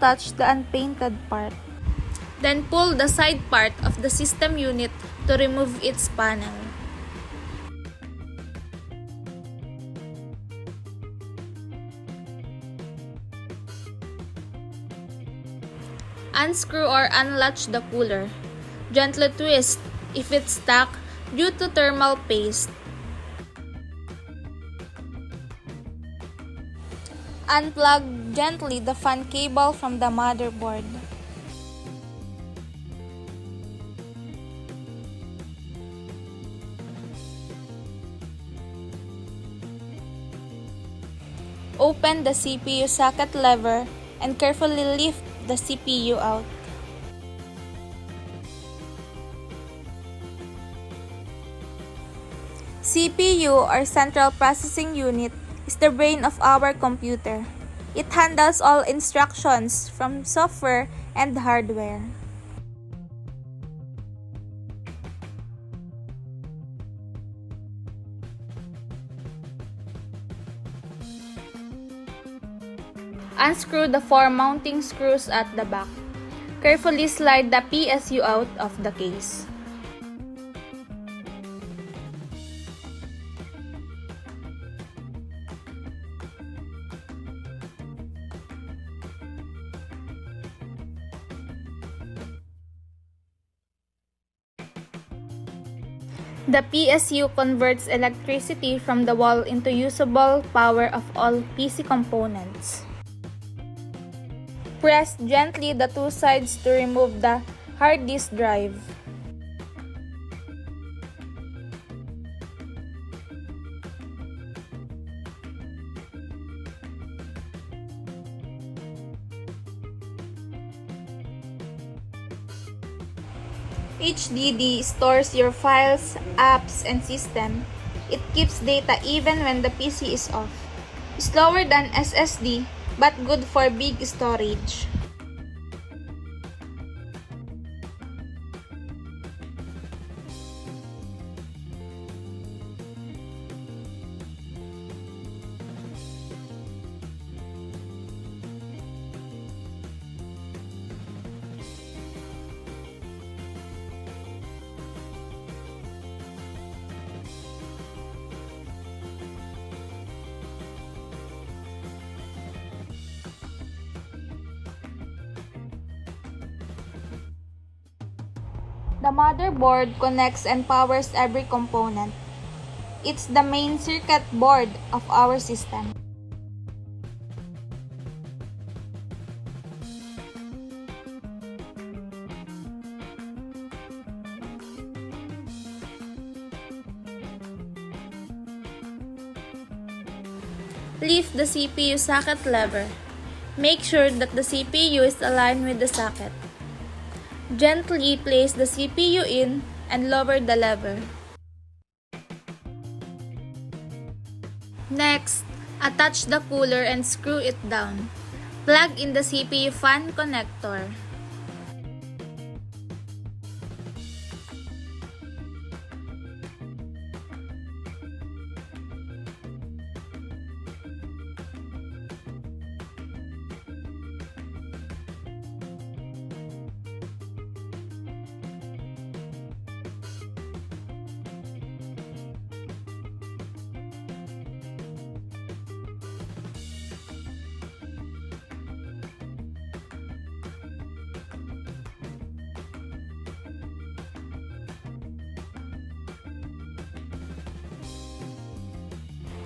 attach the unpainted part. Then pull the side part of the system unit to remove its panel. Unscrew or unlatch the cooler. Gently twist if it's stuck due to thermal paste. Unplug gently the fan cable from the motherboard. Open the CPU socket lever and carefully lift the CPU out. CPU or Central Processing Unit is the brain of our computer. It handles all instructions from software and hardware. Unscrew the 4 mounting screws at the back. Carefully slide the PSU out of the case. The PSU converts electricity from the wall into usable power of all PC components. Press gently the 2 sides to remove the hard disk drive. HDD stores your files, apps, and system. It keeps data even when the PC is off. Slower than SSD, but good for big storage. The motherboard connects and powers every component. It's the main circuit board of our system. Lift the CPU socket lever. Make sure that the CPU is aligned with the socket. Gently place the CPU in and lower the lever. Next, attach the cooler and screw it down. Plug in the CPU fan connector.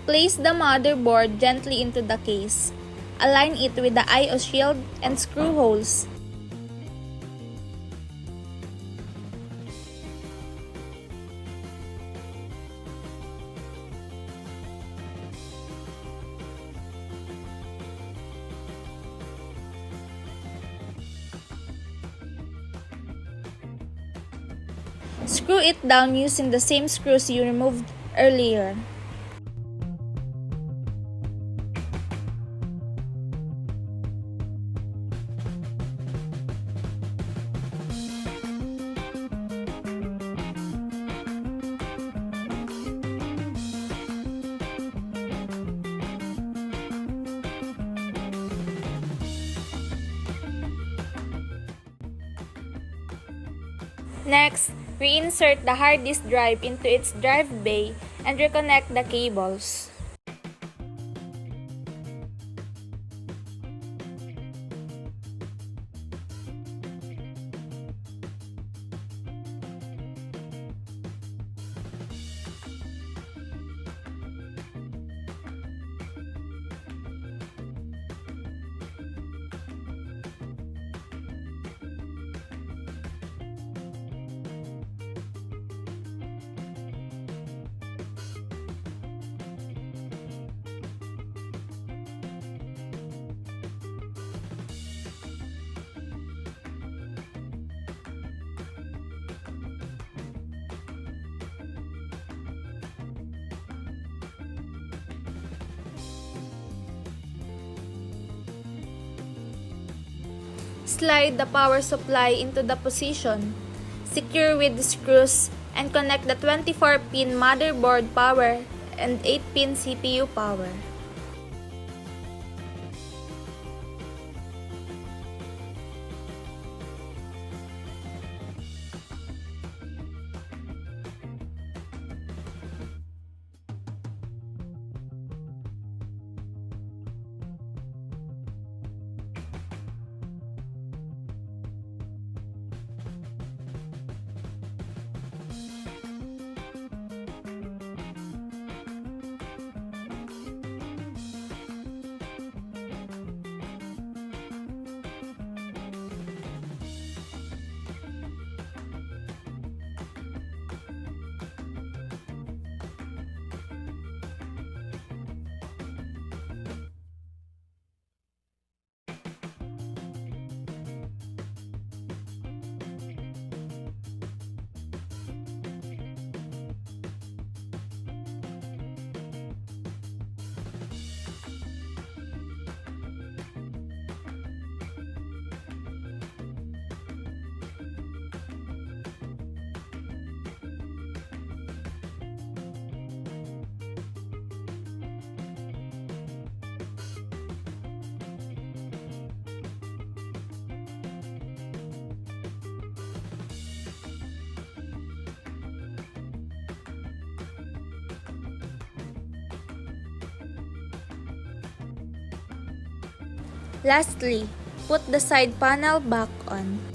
Place the motherboard gently into the case. Align it with the I/O shield and screw holes. Screw it down using the same screws you removed earlier. Next, reinsert the hard disk drive into its drive bay and reconnect the cables. Slide the power supply into the position, secure with the screws, and connect the 24-pin motherboard power and 8-pin CPU power. Lastly, put the side panel back on.